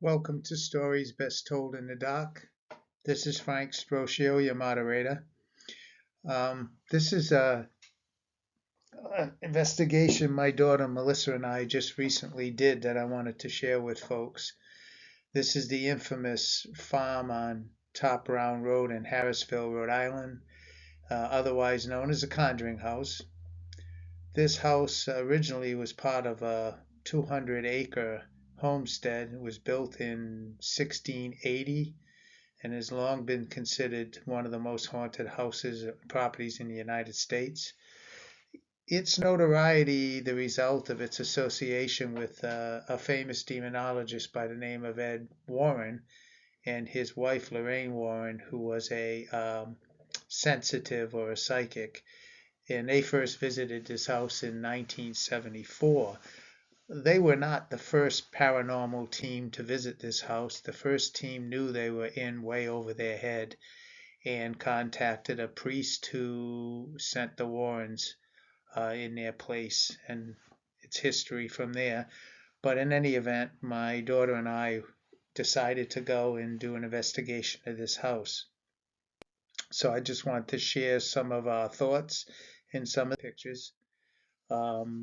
Welcome to Stories Best Told in the Dark. This is Frank Sprocio, your moderator. This is a investigation my daughter Melissa and I just recently did that I wanted to share with folks. This is the infamous farm on Top Round Road in Harrisville, Rhode Island, otherwise known as the Conjuring House. This house originally was part of a 200-acre homestead. It was built in 1680 and has long been considered one of the most haunted houses properties in the United States. Its notoriety, the result of its association with a famous demonologist by the name of Ed Warren and his wife Lorraine Warren, who was a sensitive or a psychic. And they first visited this house in 1974. They were not the first paranormal team to visit this house. The first team knew they were in way over their head and contacted a priest who sent the Warrens in their place, and it's history from there. But in any event, my daughter and I decided to go and do an investigation of this house. So I just want to share some of our thoughts and some of the pictures.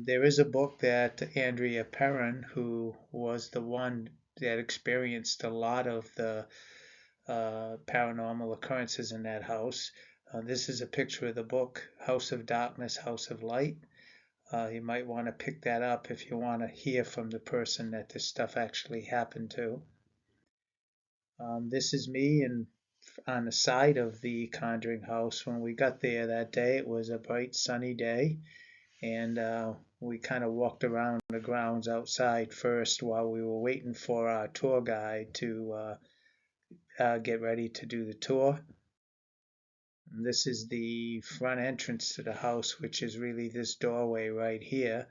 There is a book that Andrea Perron, who was the one that experienced a lot of the paranormal occurrences in that house. This is a picture of the book, House of Darkness, House of Light. You might want to pick that up if you want to hear from the person that this stuff actually happened to. This is me and on the side of the Conjuring House. When we got there that day, it was a bright sunny day, and we kind of walked around the grounds outside first while we were waiting for our tour guide to get ready to do the tour. And this is the front entrance to the house, which is really this doorway right here.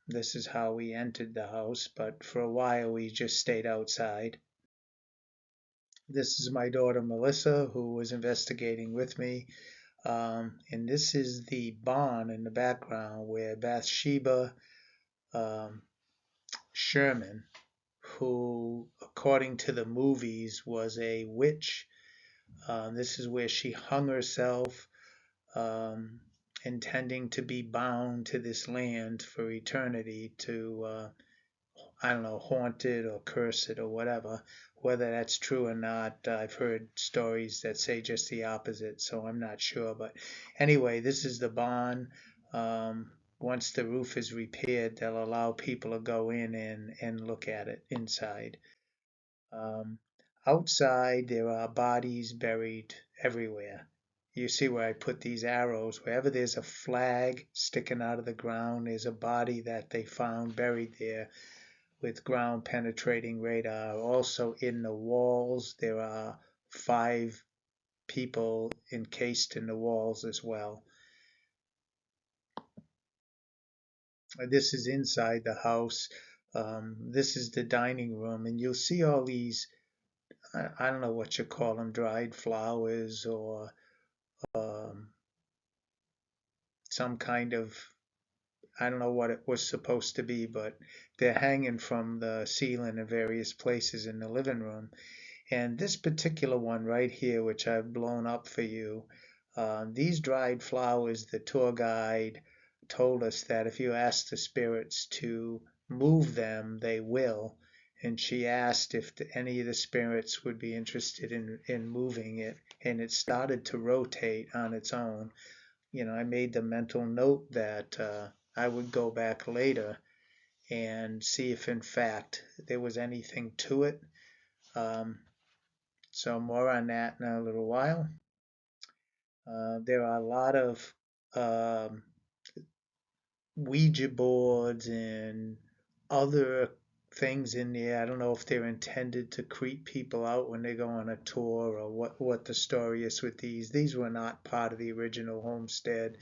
This is how we entered the house, but for a while we just stayed outside. This is my daughter Melissa, who was investigating with me. And this is the barn in the background where Bathsheba Sherman, who, according to the movies, was a witch. This is where she hung herself, intending to be bound to this land for eternity to, I don't know, haunt it or curse it or whatever. Whether that's true or not, I've heard stories that say just the opposite, so I'm not sure. But anyway, this is the barn. Once the roof is repaired, they'll allow people to go in and look at it inside. Outside, there are bodies buried everywhere. You see where I put these arrows. Wherever there's a flag sticking out of the ground, there's a body that they found buried there with ground penetrating radar. Also in the walls, there are 5 people encased in the walls as well. This is inside the house. This is the dining room, and you'll see all these, I don't know what you call them, dried flowers or some kind of, I don't know what it was supposed to be, but they're hanging from the ceiling in various places in the living room. And this particular one right here, which I've blown up for you, these dried flowers, the tour guide told us that if you ask the spirits to move them, they will. And she asked if any of the spirits would be interested in moving it, and it started to rotate on its own. I made the mental note that I would go back later and see if in fact there was anything to it. So more on that in a little while. There are a lot of Ouija boards and other things in there. I don't know if they're intended to creep people out when they go on a tour or what the story is with these. These were not part of the original homestead,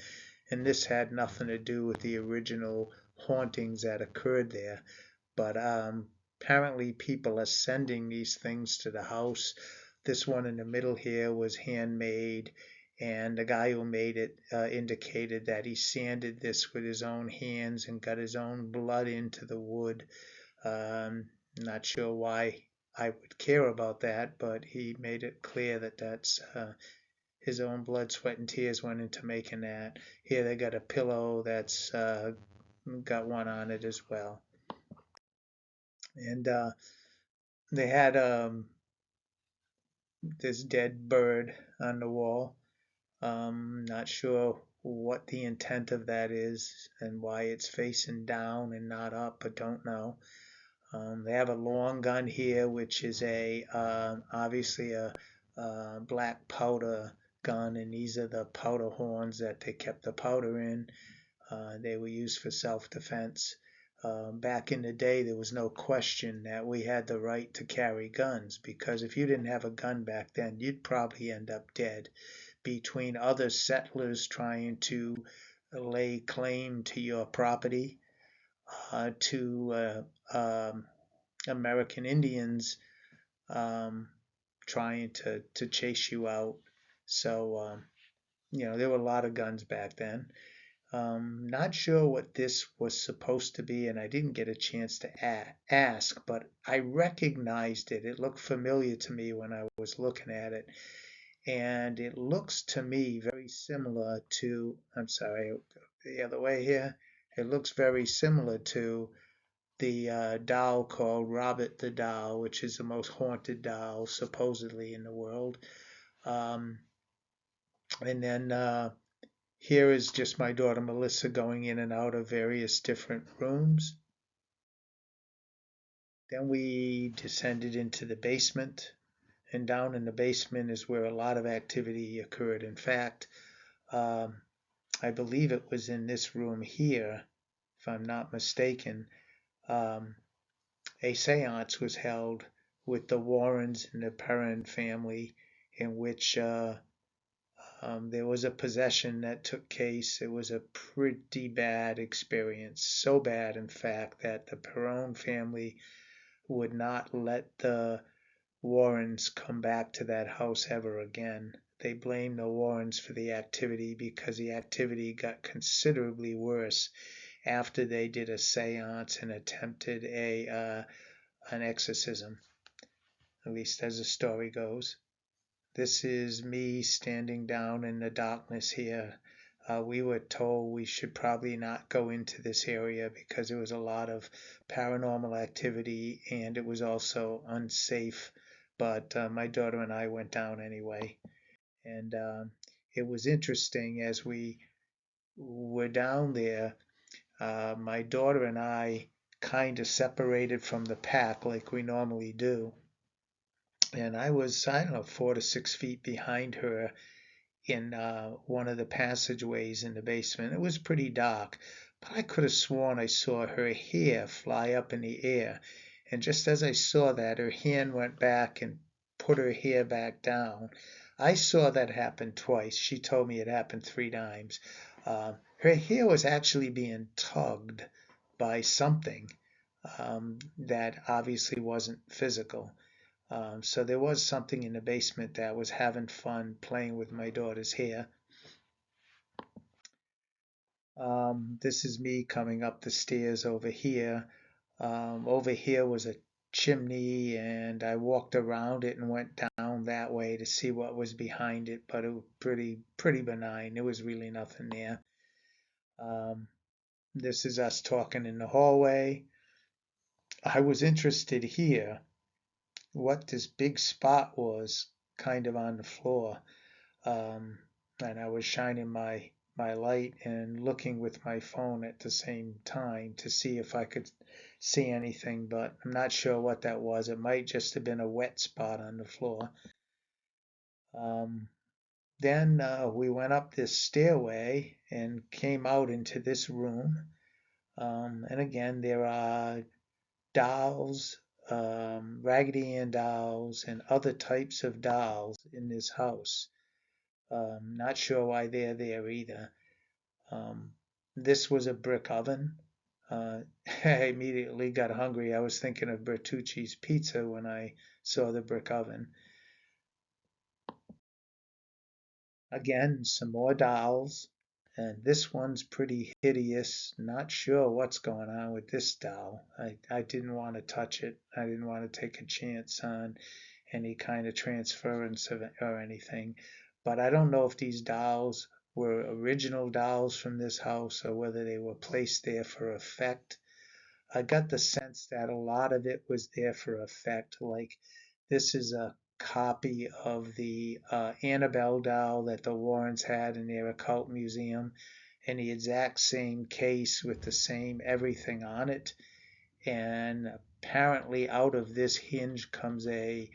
and this had nothing to do with the original hauntings that occurred there. But apparently people are sending these things to the house. This one in the middle here was handmade, and the guy who made it indicated that he sanded this with his own hands and got his own blood into the wood. Not sure why I would care about that, but he made it clear that that's his own blood, sweat, and tears went into making that. Here they got a pillow that's got one on it as well. And they had this dead bird on the wall. Not sure what the intent of that is and why it's facing down and not up. I don't know. They have a long gun here, which is a obviously a black powder gun, and these are the powder horns that they kept the powder in. They were used for self-defense. Back in the day, there was no question that we had the right to carry guns, because if you didn't have a gun back then, you'd probably end up dead between other settlers trying to lay claim to your property, to American Indians trying to chase you out. So, there were a lot of guns back then. Not sure what this was supposed to be, and I didn't get a chance to ask, but I recognized it. It looked familiar to me when I was looking at it, and it looks to me very similar to, I'm sorry, the other way here. It looks very similar to the doll called Robert the Doll, which is the most haunted doll supposedly in the world. Um, and then here is just my daughter Melissa going in and out of various different rooms. Then we descended into the basement, and down in the basement is where a lot of activity occurred. In fact, um, I believe it was in this room here, if I'm not mistaken, um, a seance was held with the Warrens and the Perrin family, in which there was a possession that took place. It was a pretty bad experience, so bad, in fact, that the Perron family would not let the Warrens come back to that house ever again. They blamed the Warrens for the activity because the activity got considerably worse after they did a seance and attempted an exorcism, at least as the story goes. This is me standing down in the darkness here. We were told we should probably not go into this area because there was a lot of paranormal activity and it was also unsafe. But my daughter and I went down anyway. And it was interesting as we were down there. My daughter and I kind of separated from the pack like we normally do. And I was, I don't know, 4 to 6 feet behind her in one of the passageways in the basement. It was pretty dark, but I could have sworn I saw her hair fly up in the air. And just as I saw that, her hand went back and put her hair back down. I saw that happen twice. She told me it happened 3 times. Her hair was actually being tugged by something that obviously wasn't physical. So there was something in the basement that was having fun playing with my daughter's hair. This is me coming up the stairs over here. Over here was a chimney, and I walked around it and went down that way to see what was behind it, but it was pretty benign. There was really nothing there. Um, this is us talking in the hallway. I was interested here what this big spot was kind of on the floor. And I was shining my light and looking with my phone at the same time to see if I could see anything, but I'm not sure what that was. It might just have been a wet spot on the floor. Um, then we went up this stairway and came out into this room. And again, there are dolls, Raggedy Ann dolls, and other types of dolls in this house. Not sure why they're there either. Um, this was a brick oven. Uh, I immediately got hungry. I was thinking of Bertucci's pizza when I saw the brick oven. Again, some more dolls. And this one's pretty hideous. Not sure what's going on with this doll. I didn't want to touch it. I didn't want to take a chance on any kind of transference of or anything. But I don't know if these dolls were original dolls from this house or whether they were placed there for effect. I got the sense that a lot of it was there for effect. Like this is a copy of the Annabelle doll that the Warrens had in their occult museum, in the exact same case with the same everything on it. And apparently, out of this hinge comes a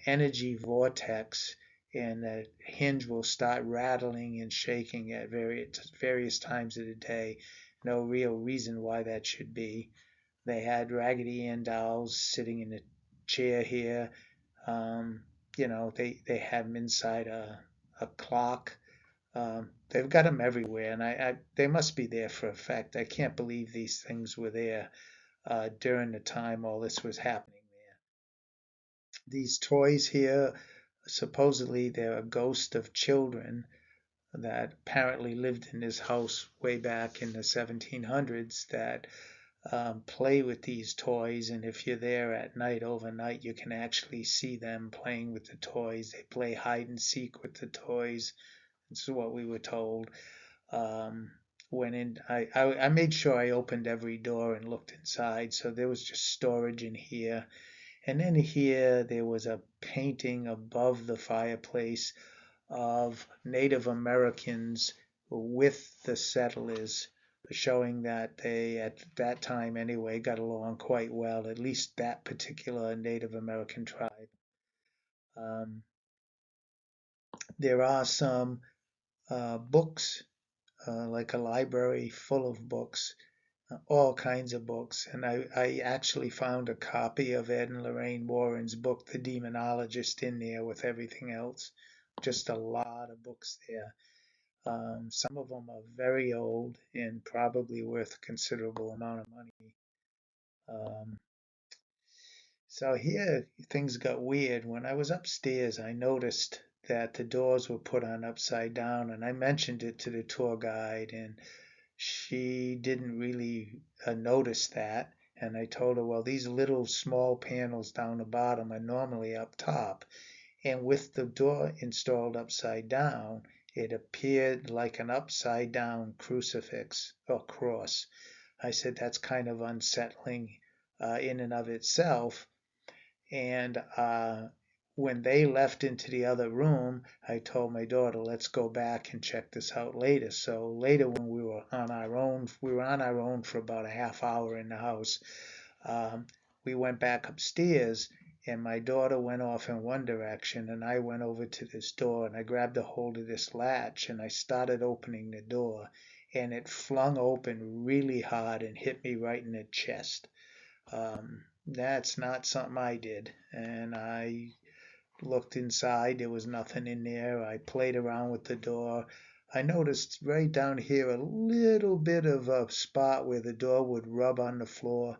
energy vortex, and the hinge will start rattling and shaking at various times of the day. No real reason why that should be. They had Raggedy Ann dolls sitting in a chair here. Um, they have them inside a clock. They've got them everywhere, and they must be there for effect. I can't believe these things were there during the time all this was happening there. These toys here, supposedly they're a ghost of children that apparently lived in this house way back in the 1700s that play with these toys. And if you're there at night, overnight, you can actually see them playing with the toys. They play hide and seek with the toys. This is what we were told. Um, Went in, I made sure I opened every door and looked inside. So there was just storage in here. And then here there was a painting above the fireplace of Native Americans with the settlers, showing that they, at that time anyway, got along quite well, at least that particular Native American tribe. Um, there are some books, like a library full of books, all kinds of books. And I actually found a copy of Ed and Lorraine Warren's book, The Demonologist, in there with everything else. Just a lot of books there. Some of them are very old and probably worth a considerable amount of money. Um, so here things got weird. When I was upstairs, I noticed that the doors were put on upside down, and I mentioned it to the tour guide, and she didn't really notice that. And I told her, well, these little small panels down the bottom are normally up top. And with the door installed upside down, it appeared like an upside down crucifix or cross. I said that's kind of unsettling in and of itself. And when they left into the other room, I told my daughter, let's go back and check this out later. So later, when we were on our own, we were on our own for about a half hour in the house. Um, we went back upstairs, and my daughter went off in one direction, and I went over to this door, and I grabbed a hold of this latch, and I started opening the door, and it flung open really hard and hit me right in the chest. That's not something I did, and I looked inside. There was nothing in there. I played around with the door. I noticed right down here a little bit of a spot where the door would rub on the floor,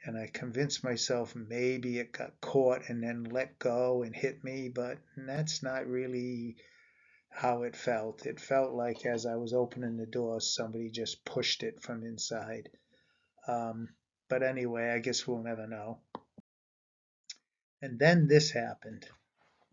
and I convinced myself maybe it got caught and then let go and hit me, but that's not really how it felt. It felt like as I was opening the door, somebody just pushed it from inside. Um, but anyway, I guess we'll never know. And then this happened.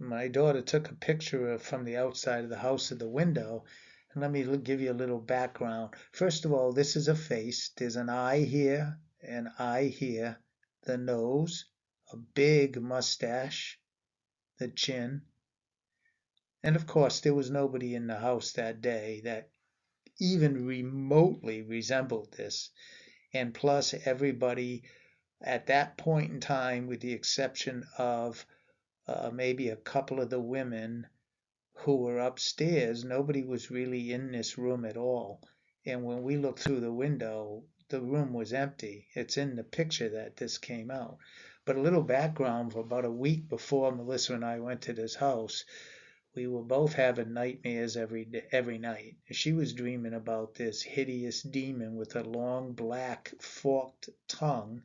My daughter took a picture from the outside of the house of the window. And let me give you a little background. First of all, this is a face. There's an eye here, an eye here, the nose, a big mustache, the chin. And of course, there was nobody in the house that day that even remotely resembled this. And plus, everybody at that point in time, with the exception of maybe a couple of the women who were upstairs, nobody was really in this room at all. And when we looked through the window, the room was empty. It's in the picture that this came out. But a little background: for about a week before Melissa and I went to this house, we were both having nightmares every night. She was dreaming about this hideous demon with a long black forked tongue.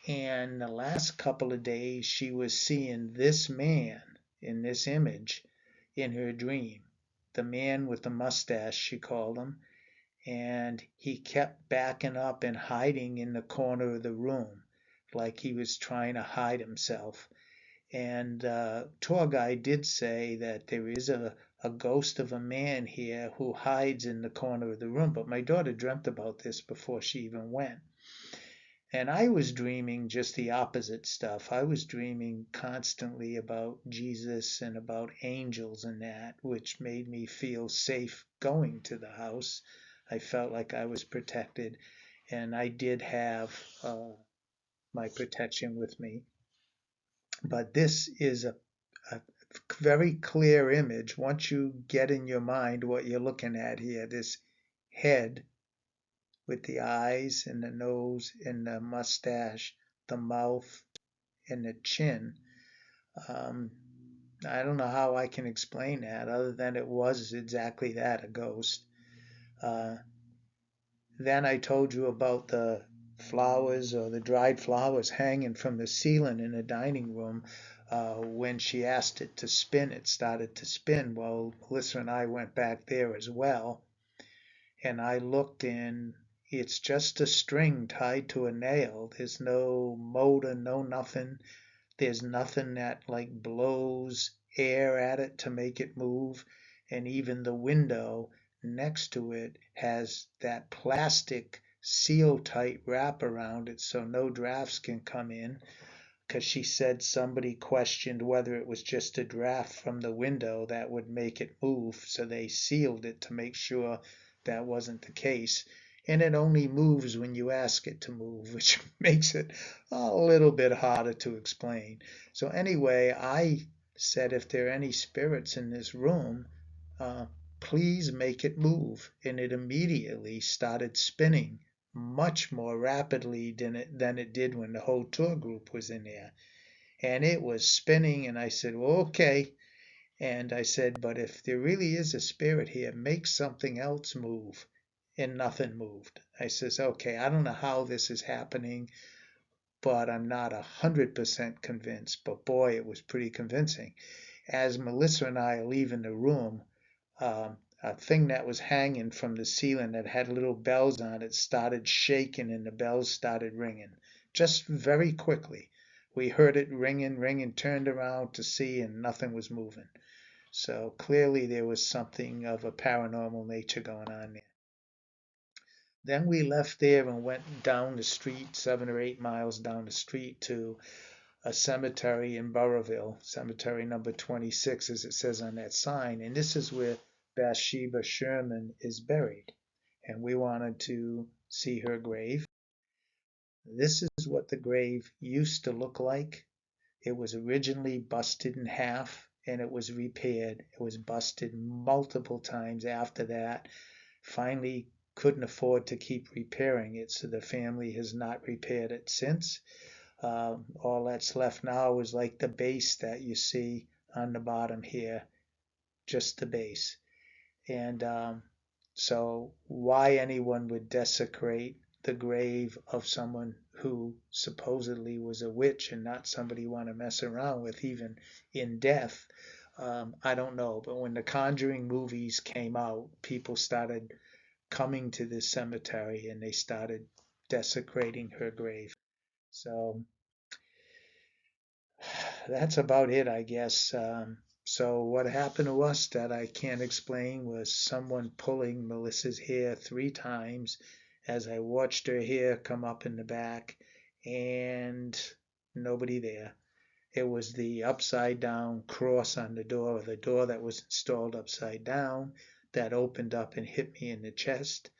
And the last couple of days, she was seeing this man in this image in her dream. the man with the mustache, she called him, and he kept backing up and hiding in the corner of the room, like he was trying to hide himself. And tour guide did say that there is a ghost of a man here who hides in the corner of the room. But my daughter dreamt about this before she even went. And I was dreaming just the opposite stuff. I was dreaming constantly about Jesus and about angels and that, which made me feel safe going to the house. I felt like I was protected, and I did have my protection with me. But this is a very clear image. Once you get in your mind what you're looking at here, this head with the eyes and the nose and the mustache, the mouth and the chin. Um, I don't know how I can explain that other than it was exactly that, a ghost. Uh, then I told you about the flowers or the dried flowers hanging from the ceiling in the dining room. When she asked it to spin, it started to spin. Well, Melissa and I went back there as well, and I looked in. It's just a string tied to a nail. There's no motor, no nothing. There's nothing that like blows air at it to make it move. And even the window next to it has that plastic seal tight wrap around it so no drafts can come in. Because she said somebody questioned whether it was just a draft from the window that would make it move. So they sealed it to make sure that wasn't the case. And it only moves when you ask it to move, which makes it a little bit harder to explain. So anyway, I said if there are any spirits in this room, uh, please make it move. And it immediately started spinning much more rapidly than it did when the whole tour group was in there. And it was spinning, and I said, well, okay. And I said, but if there really is a spirit here, make something else move. And nothing moved. I says, okay, I don't know how this is happening, but I'm not 100% convinced. But boy, it was pretty convincing. As Melissa and I are leaving the room, a thing that was hanging from the ceiling that had little bells on it started shaking and the bells started ringing just very quickly. We heard it ringing, turned around to see, and nothing was moving. So clearly there was something of a paranormal nature going on there. Then we left there and went down the street, 7 or 8 miles down the street to a cemetery in Burrillville, cemetery number 26, as it says on that sign. And this is where Bathsheba Sherman is buried. And we wanted to see her grave. This is what the grave used to look like. It was originally busted in half and it was repaired. It was busted multiple times after that. Finally, couldn't afford to keep repairing it, so the family has not repaired it since. All that's left now is like the base that you see on the bottom here, just the base. And so why anyone would desecrate the grave of someone who supposedly was a witch and not somebody you want to mess around with even in death, I don't know. But when the Conjuring movies came out, people started coming to this cemetery and they started desecrating her grave. So that's about it, I guess. So what happened to us that I can't explain was someone pulling Melissa's hair 3 times as I watched her hair come up in the back, and nobody there. It was the upside down cross on the door that was installed upside down that opened up and hit me in the chest.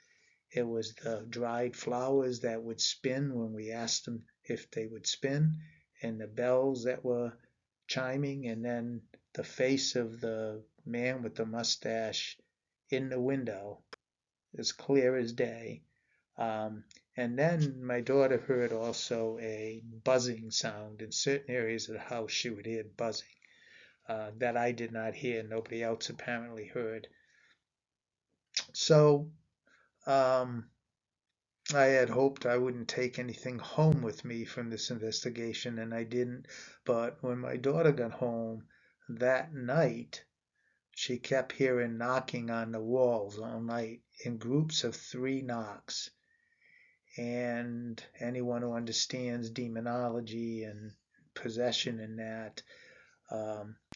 It was the dried flowers that would spin when we asked them if they would spin, and the bells that were chiming, and then the face of the man with the mustache in the window, as clear as day. And then my daughter heard also a buzzing sound. In certain areas of the house, she would hear buzzing that I did not hear. Nobody else apparently heard. So I had hoped I wouldn't take anything home with me from this investigation, and I didn't. But when my daughter got home that night, she kept hearing knocking on the walls all night in groups of 3 knocks. And anyone who understands demonology and possession and that,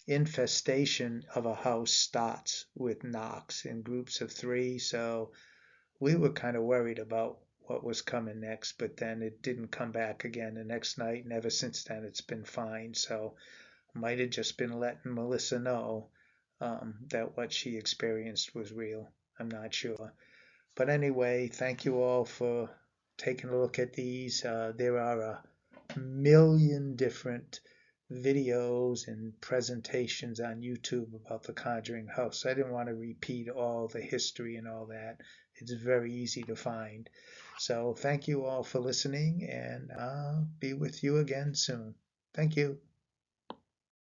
infestation of a house starts with knocks in groups of 3. So we were kind of worried about what was coming next, but then it didn't come back again the next night, and ever since then it's been fine. So might have just been letting Melissa know that what she experienced was real. I'm not sure. But anyway, thank you all for taking a look at these. There are a million different videos and presentations on YouTube about the Conjuring House. I didn't want to repeat all the history and all that. It's very easy to find. So thank you all for listening, and I'll be with you again soon. Thank you.